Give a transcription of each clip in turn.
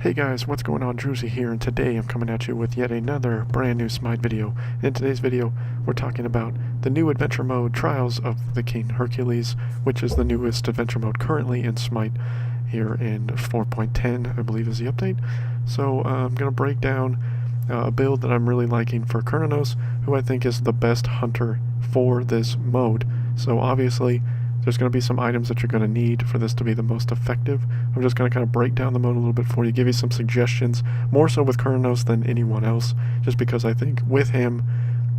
Hey guys, what's going on? Drewzy here, and today I'm coming at you with yet another brand new Smite video. In today's video, we're talking about the new adventure mode, Trials of the King Hercules, which is the newest adventure mode currently in Smite here in 4.10, I believe is the update. So I'm going to break down a build that I'm really liking for Kurnos, who I think is the best hunter for this mode. So obviously, there's going to be some items that you're going to need for this to be the most effective. I'm just going to kind of break down the mode a little bit for you, give you some suggestions, more so with Kurnos than anyone else, just because I think with him,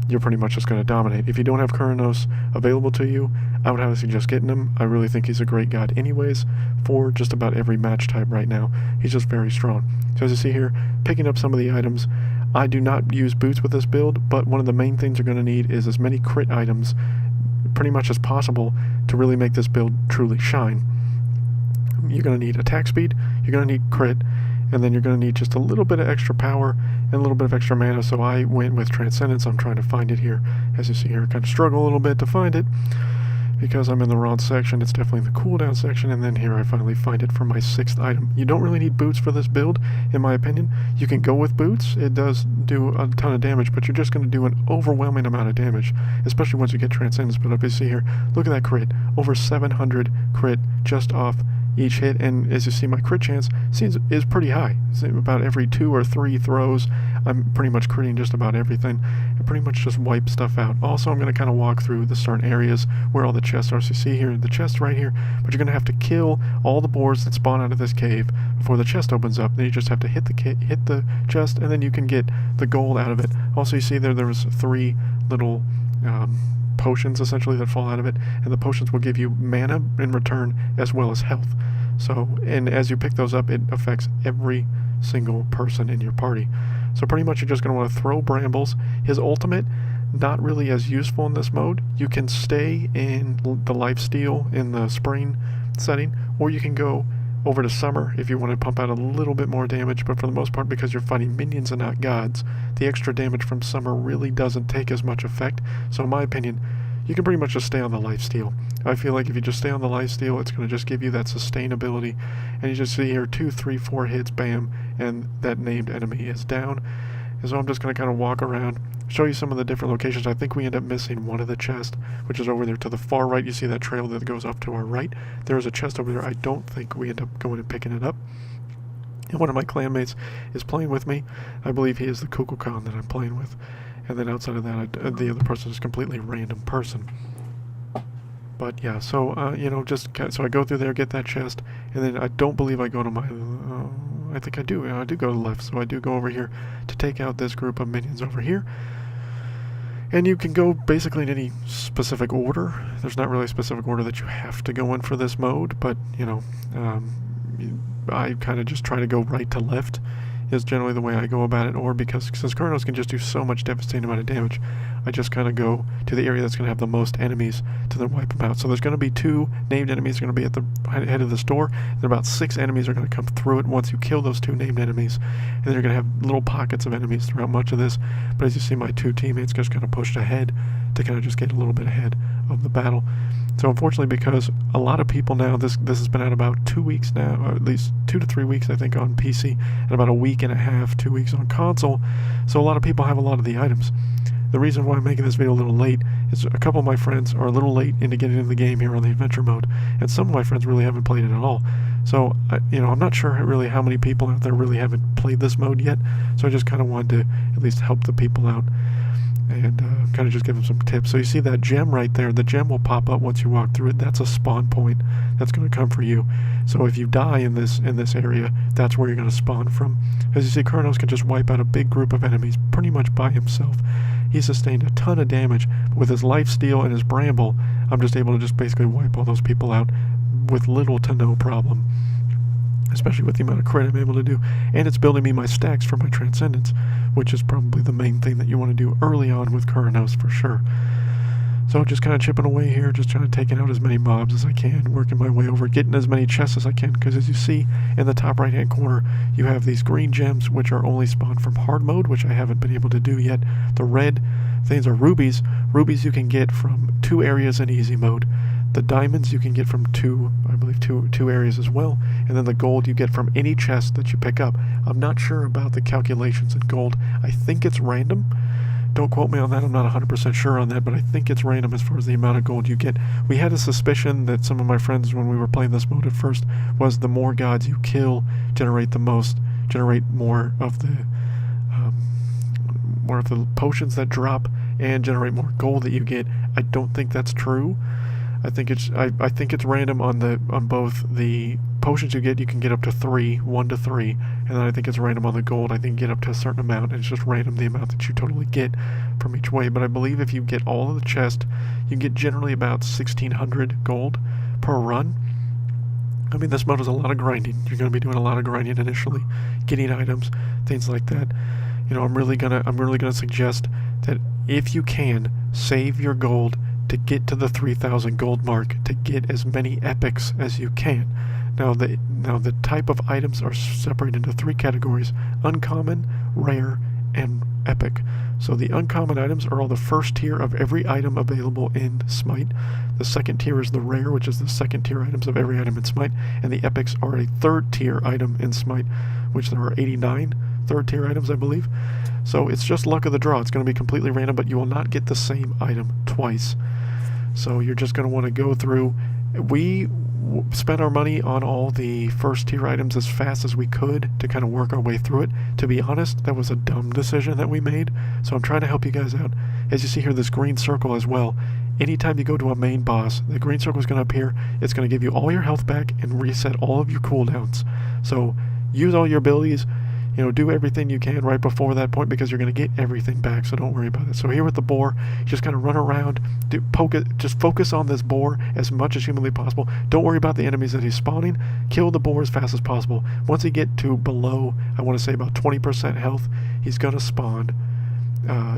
you're pretty much just going to dominate. If you don't have Kurnos available to you, I would highly suggest getting him. I really think he's a great god anyways for just about every match type right now. He's just very strong. So as you see here, picking up some of the items, I do not use boots with this build, but one of the main things you're going to need is as many crit items pretty much as possible to really make this build truly shine. You're going to need attack speed, you're going to need crit, and then you're going to need just a little bit of extra power and a little bit of extra mana, so I went with Transcendence. I'm trying to find it here. As you see here, I kind of struggle a little bit to find it because I'm in the wrong section. It's definitely the cooldown section, and then here I finally find it for my 6th item. You don't really need boots for this build, in my opinion. You can go with boots. It does do a ton of damage, but you're just going to do an overwhelming amount of damage, especially once you get Transcendence. But if you see here, look at that crit. Over 700 crit just off each hit, and as you see, my crit chance is pretty high. It's about every 2 or 3 throws, I'm pretty much critting just about everything and pretty much just wipe stuff out. Also, I'm going to kind of walk through the certain areas where all the chests are. So you see here, the chest right here, but you're going to have to kill all the boars that spawn out of this cave before the chest opens up. Then you just have to hit the chest, and then you can get the gold out of it. Also, you see there was 3 little potions essentially that fall out of it, and the potions will give you mana in return as well as health. So, and as you pick those up, it affects every single person in your party. So pretty much you're just going to want to throw brambles. His ultimate, not really as useful in this mode. You can stay in the lifesteal in the spring setting, or you can go over to summer if you want to pump out a little bit more damage, but for the most part, because you're fighting minions and not gods, the extra damage from summer really doesn't take as much effect. So in my opinion, you can pretty much just stay on the lifesteal. I feel like if you just stay on the lifesteal, it's going to just give you that sustainability. And you just see here 2, 3, 4 hits, bam, and that named enemy is down. And so I'm just going to kind of walk around, show you some of the different locations. I think we end up missing one of the chests, which is over there to the far right. You see that trail that goes up to our right. There's a chest over there. I don't think we end up going and picking it up. And one of my clanmates is playing with me. I believe he is the Kukulkan that I'm playing with. And then outside of that, the other person is a completely random person. But yeah, so, you know, so I go through there, get that chest, and then I don't believe I go to my, I think I do. I do go to the left, so I do go over here to take out this group of minions over here. And you can go basically in any specific order. There's not really a specific order that you have to go in for this mode, but, you know, I kind of just try to go right to left is generally the way I go about it, or because since Kurnos can just do so much devastating amount of damage, I just kind of go to the area that's going to have the most enemies to then wipe them out. So there's going to be 2 named enemies going to be at the head of this door, and about 6 enemies are going to come through it once you kill those 2 named enemies, and then you're going to have little pockets of enemies throughout much of this. But as you see, my 2 teammates just kind of pushed ahead to kind of just get a little bit ahead of the battle. So unfortunately, because a lot of people now, this has been out about 2 weeks now, or at least 2 to 3 weeks I think on PC, and about a week and a half, 2 weeks on console, so a lot of people have a lot of the items. The reason why I'm making this video a little late is a couple of my friends are a little late into getting into the game here on the adventure mode, and some of my friends really haven't played it at all. So, you know, I'm not sure really how many people out there really haven't played this mode yet, so I just kind of wanted to at least help the people out and kind of just give them some tips. So you see that gem right there, the gem will pop up once you walk through it. That's a spawn point that's going to come for you. So if you die in this area, that's where you're going to spawn from. As you see, Kurnos can just wipe out a big group of enemies pretty much by himself. He sustained a ton of damage, but with his lifesteal and his bramble, I'm just able to just basically wipe all those people out with little to no problem, especially with the amount of crit I'm able to do. And it's building me my stacks for my Transcendence, which is probably the main thing that you want to do early on with Kurnos for sure. So just kind of chipping away here, just trying to take out as many mobs as I can, working my way over, getting as many chests as I can, because as you see in the top right hand corner, you have these green gems which are only spawned from hard mode, which I haven't been able to do yet. The red things are rubies. Rubies you can get from 2 areas in easy mode. The diamonds you can get from I believe two areas as well, and then the gold you get from any chest that you pick up. I'm not sure about the calculations in gold. I think it's random. Don't quote me on that, I'm not 100% sure on that, but I think it's random as far as the amount of gold you get. We had a suspicion that some of my friends, when we were playing this mode at first, was the more gods you kill generate more of the potions that drop and generate more gold that you get. I don't think that's true. I think it's random on both the potions you get. You can get up to 1 to 3, and then I think it's random on the gold. I think you get up to a certain amount, and it's just random the amount that you totally get from each way. But I believe if you get all of the chest, you get generally about 1,600 gold per run. I mean, this mode is a lot of grinding. You're going to be doing a lot of grinding initially, getting items, things like that. You know, I'm really gonna suggest that if you can, save your gold to get to the 3,000 gold mark, to get as many epics as you can. Now the type of items are separated into 3 categories: uncommon, rare, and epic. So the uncommon items are all the first tier of every item available in Smite. The second tier is the rare, which is the second tier items of every item in Smite, and the epics are a third tier item in Smite, which there are 89 third tier items, I believe. So it's just luck of the draw. It's going to be completely random, but you will not get the same item twice. So you're just going to want to go through. We spent our money on all the first tier items as fast as we could to kind of work our way through it. To be honest, that was a dumb decision that we made. So I'm trying to help you guys out. As you see here, this green circle as well. Anytime you go to a main boss, the green circle is going to appear. It's going to give you all your health back and reset all of your cooldowns. So use all your abilities. You know, do everything you can right before that point, because you're going to get everything back, so don't worry about it. So here with the boar, you just kind of run around, just focus on this boar as much as humanly possible. Don't worry about the enemies that he's spawning. Kill the boar as fast as possible. Once he get to below, I want to say about 20% health, he's going to spawn.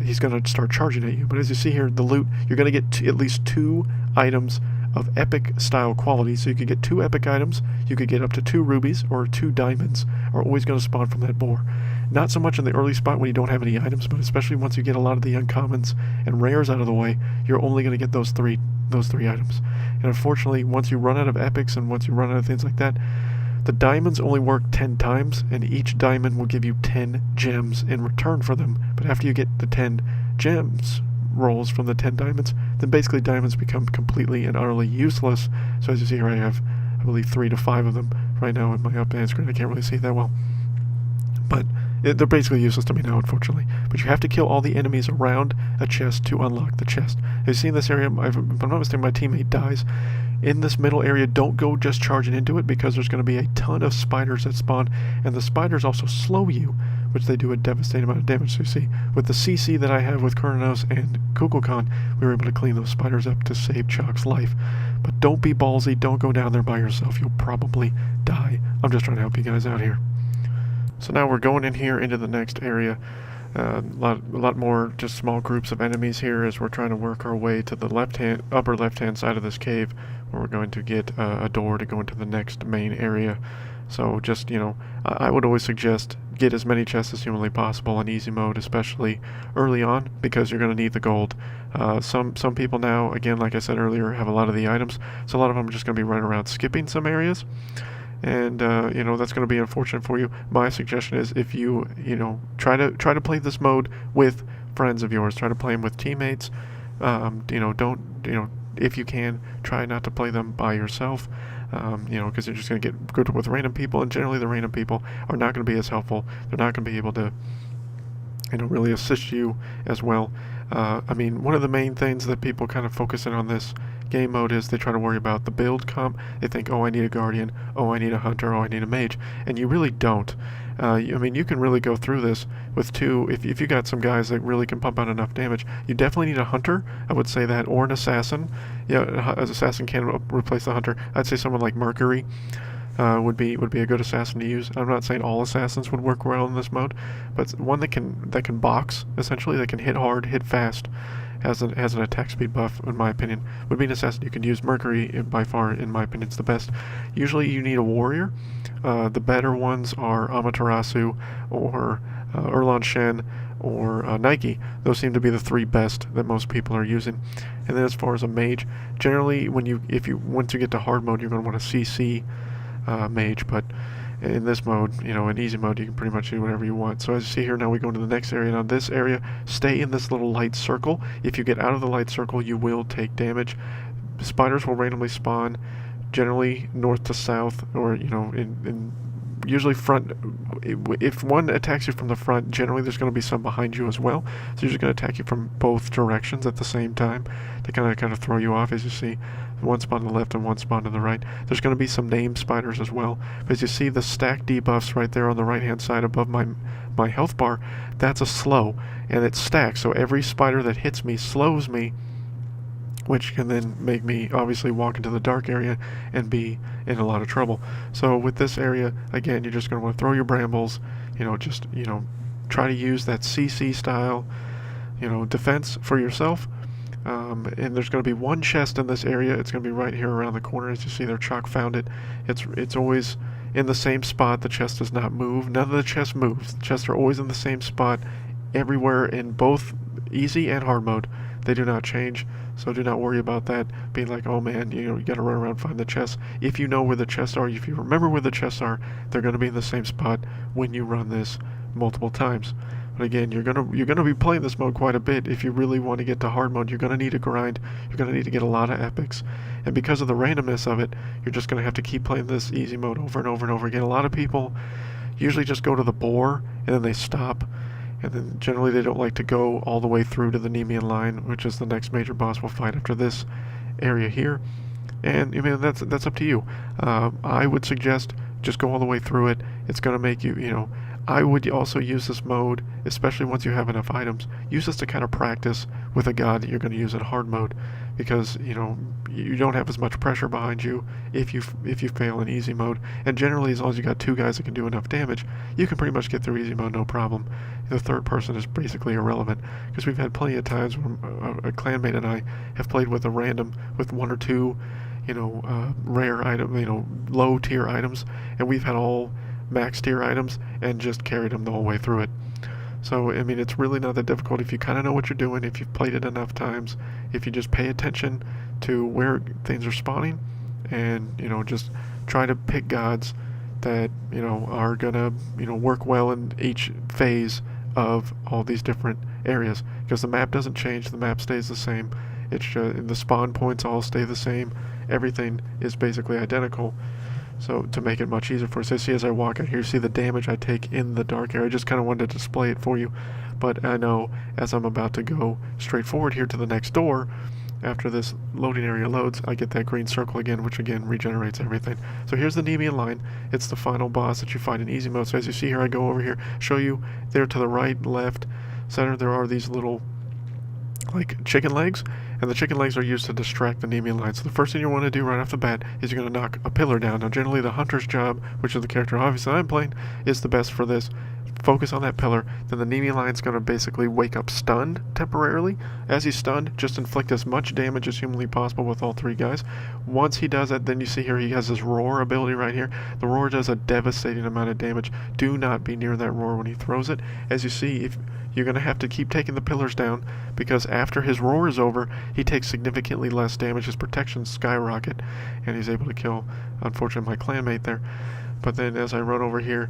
He's going to start charging at you. But as you see here, the loot, you're going to get at least 2 items of epic style quality. So you could get 2 epic items, you could get up to 2 rubies, or 2 diamonds are always going to spawn from that boar. Not so much in the early spot when you don't have any items, but especially once you get a lot of the uncommons and rares out of the way, you're only going to get those three items. And unfortunately, once you run out of epics and once you run out of things like that, the diamonds only work 10 times, and each diamond will give you 10 gems in return for them. But after you get the 10 gems rolls from the 10 diamonds, then basically diamonds become completely and utterly useless. So as you see here, I have, I believe, 3 to 5 of them right now in my up-and screen. I can't really see that well, but they're basically useless to me now, unfortunately. But you have to kill all the enemies around a chest to unlock the chest. As you see in this area, if I'm not mistaken, my teammate dies. In this middle area, don't go just charging into it, because there's going to be a ton of spiders that spawn, and the spiders also slow you, which they do a devastating amount of damage. So you see, with the CC that I have with Kurnanos and Kukulkan, we were able to clean those spiders up to save Chalk's life. But don't be ballsy, don't go down there by yourself, you'll probably die. I'm just trying to help you guys out here. So now we're going in here into the next area. A lot more just small groups of enemies here as we're trying to work our way to the upper left-hand side of this cave, where we're going to get a door to go into the next main area. So just, you know, I would always suggest get as many chests as humanly possible in easy mode, especially early on, because you're going to need the gold. Some people now, again, like I said earlier, have a lot of the items, so a lot of them are just going to be running around skipping some areas. And you know, that's going to be unfortunate for you. My suggestion is, if you try to play this mode with friends of yours, try to play them with teammates. If you can, try not to play them by yourself. Because you're just going to get good with random people, and generally the random people are not going to be as helpful. They're not going to be able to, really assist you as well. I mean, one of the main things that people kind of focus in on this game mode is they try to worry about the build comp. They think, oh, I need a guardian, oh, I need a hunter, oh, I need a mage, and you really don't. You can really go through this with 2. If you got some guys that really can pump out enough damage, you definitely need a hunter, I would say that, or an assassin. Yeah, an assassin can replace the hunter. I'd say someone like Mercury would be a good assassin to use. I'm not saying all assassins would work well in this mode, but one that can box, essentially, that can hit hard, hit fast, has an attack speed buff, in my opinion, would be an assassin you could use. Mercury, by far, in my opinion, is the best. Usually you need a warrior. The better ones are Amaterasu or Erlan Shen or Nike. Those seem to be the three best that most people are using. And then as far as a mage, generally once you get to hard mode, you're going to want a CC mage, but in this mode, in easy mode, you can pretty much do whatever you want. So as you see here, now we go into the next area. Now this area, stay in this little light circle. If you get out of the light circle, you will take damage. Spiders will randomly spawn, generally north to south, or in usually front. If one attacks you from the front, generally there's going to be some behind you as well. So you're just going to attack you from both directions at the same time to kind of throw you off. As you see, one spawn to the left and one spawn to the right. There's going to be some named spiders as well. But as you see, the stack debuffs right there on the right hand side above my health bar, that's a slow, and it's stacked. So every spider that hits me slows me, which can then make me obviously walk into the dark area and be in a lot of trouble. So with this area, again, you're just going to want to throw your brambles, try to use that CC style, defense for yourself. And there's going to be one chest in this area. It's going to be right here around the corner. As you see there, Chalk found it. It's always in the same spot. The chest does not move. None of the chests moves. The chests are always in the same spot everywhere in both easy and hard mode. They do not change. So do not worry about that being like, oh man, you got to run around and find the chests. If you know where the chests are, if you remember where the chests are, they're going to be in the same spot when you run this multiple times. But again, you're gonna be playing this mode quite a bit. If you really want to get to hard mode, you're gonna need to grind. You're gonna need to get a lot of epics, and because of the randomness of it, you're just gonna have to keep playing this easy mode over and over and over again. A lot of people usually just go to the boar and then they stop. And then generally they don't like to go all the way through to the Nemean Lion, which is the next major boss we'll fight after this area here. And that's up to you. I would suggest just go all the way through it. It's going to make you, I would also use this mode, especially once you have enough items. Use this to kind of practice with a god that you're going to use in hard mode, because you don't have as much pressure behind you if you fail in easy mode. And generally, as long as you got two guys that can do enough damage, you can pretty much get through easy mode no problem. The third person is basically irrelevant, because we've had plenty of times when a clanmate and I have played with with one or two, rare item, low tier items, and we've had all max tier items and just carried them the whole way through it. So, it's really not that difficult if you kind of know what you're doing, if you've played it enough times, if you just pay attention to where things are spawning, and, just try to pick gods that, are gonna, work well in each phase of all these different areas. Because the map doesn't change, the map stays the same. It's the spawn points all stay the same. Everything is basically identical. So to make it much easier for us, as I walk out here, you see the damage I take in the dark area. I just kind of wanted to display it for you. But I know as I'm about to go straight forward here to the next door, after this loading area loads, I get that green circle again, which again regenerates everything. So here's the Nemean Lion. It's the final boss that you fight in easy mode. So as you see here, I go over here, show you there to the right, left, center, there are these little like chicken legs, and the chicken legs are used to distract the Nemean Lion. So the first thing you want to do right off the bat is you're going to knock a pillar down. Now generally the hunter's job, which is the character obviously I'm playing, is the best for this. Focus on that pillar, then the Nemean Lion's going to basically wake up stunned temporarily. As he's stunned, just inflict as much damage as humanly possible with all three guys. Once he does that, then you see here he has his roar ability right here. The roar does a devastating amount of damage. Do not be near that roar when he throws it. As you see, if you're going to have to keep taking the pillars down, because after his roar is over, he takes significantly less damage. His protections skyrocket, and he's able to kill, unfortunately, my clanmate there. But then as I run over here,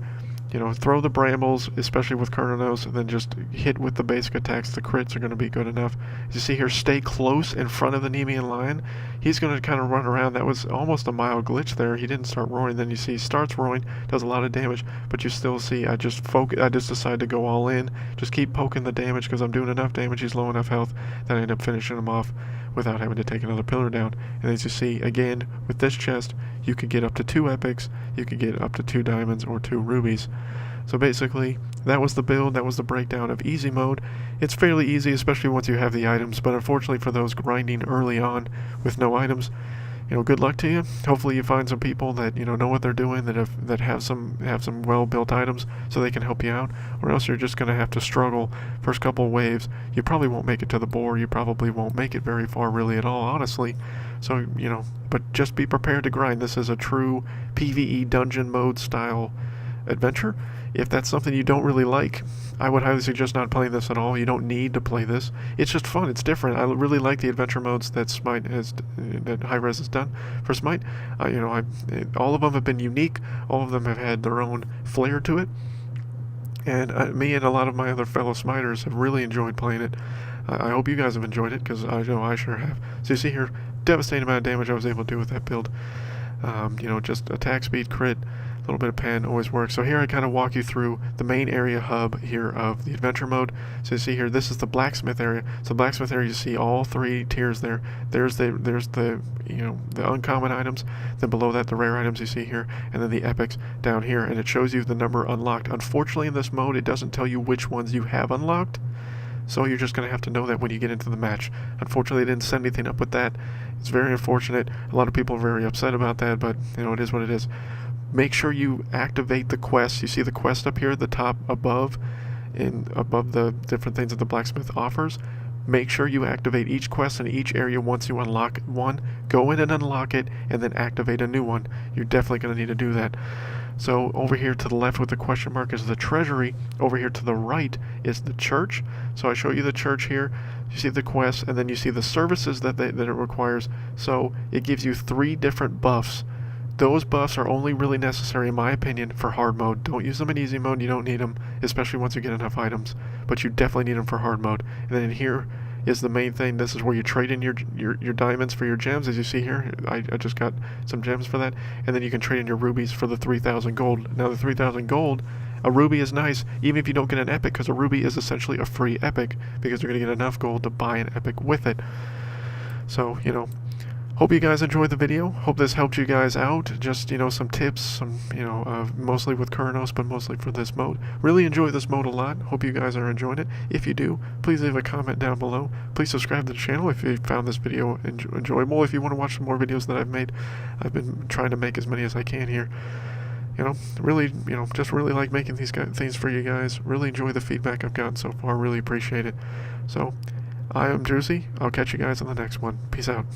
throw the brambles, especially with Kurnanos, and then just hit with the basic attacks. The crits are going to be good enough. As you see here, stay close in front of the Nemean Lion. He's going to kind of run around. That was almost a mild glitch there. He didn't start roaring. Then you see he starts roaring, does a lot of damage, but you still see I just decide to go all in. Just keep poking the damage because I'm doing enough damage. He's low enough health that I end up finishing him off without having to take another pillar down. And as you see, again, with this chest, you could get up to 2 epics, you could get up to 2 diamonds or 2 rubies. So basically, that was the build, that was the breakdown of easy mode. It's fairly easy, especially once you have the items, but unfortunately for those grinding early on with no items, good luck to you. Hopefully you find some people that, know what they're doing, that have some well-built items so they can help you out, or else you're just going to have to struggle first couple waves. You probably won't make it to the boar, you probably won't make it very far really at all, honestly. So, but just be prepared to grind. This is a true PvE dungeon mode style adventure. If that's something you don't really like, I would highly suggest not playing this at all. You don't need to play this. It's just fun. It's different. I really like the adventure modes that that hi-rez has done for Smite. All of them have been unique. All of them have had their own flair to it. And me and a lot of my other fellow Smiters have really enjoyed playing it. I hope you guys have enjoyed it, because I know I sure have. So you see here, devastating amount of damage I was able to do with that build. Just attack speed, crit, a little bit of pen always works. So here I kind of walk you through the main area hub here of the adventure mode. So you see here, this is the blacksmith area. So blacksmith area, you see all 3 tiers there. There's the the uncommon items. Then below that, the rare items you see here, and then the epics down here. And it shows you the number unlocked. Unfortunately, in this mode, it doesn't tell you which ones you have unlocked. So you're just going to have to know that when you get into the match. Unfortunately, they didn't set anything up with that. It's very unfortunate. A lot of people are very upset about that, but it is what it is. Make sure you activate the quests. You see the quest up here at the top above the different things that the blacksmith offers. Make sure you activate each quest in each area once you unlock one. Go in and unlock it, and then activate a new one. You're definitely going to need to do that. So over here to the left with the question mark is the treasury. Over here to the right is the church. So I show you the church here. You see the quests, and then you see the services that it requires. So it gives you 3 different buffs. Those buffs are only really necessary, in my opinion, for hard mode. Don't use them in easy mode. You don't need them, especially once you get enough items. But you definitely need them for hard mode. And then here is the main thing. This is where you trade in your diamonds for your gems, as you see here. I just got some gems for that. And then you can trade in your rubies for the 3,000 gold. Now the 3,000 gold, a ruby is nice, even if you don't get an epic, because a ruby is essentially a free epic, because you're going to get enough gold to buy an epic with it. So, hope you guys enjoyed the video. Hope this helped you guys out. Just, some tips, mostly with Kurnos, but mostly for this mode. Really enjoy this mode a lot. Hope you guys are enjoying it. If you do, please leave a comment down below. Please subscribe to the channel if you found this video enjoyable. If you want to watch some more videos that I've made, I've been trying to make as many as I can here. Really, just really like making these things for you guys. Really enjoy the feedback I've gotten so far. Really appreciate it. So, I am Drewzy. I'll catch you guys on the next one. Peace out.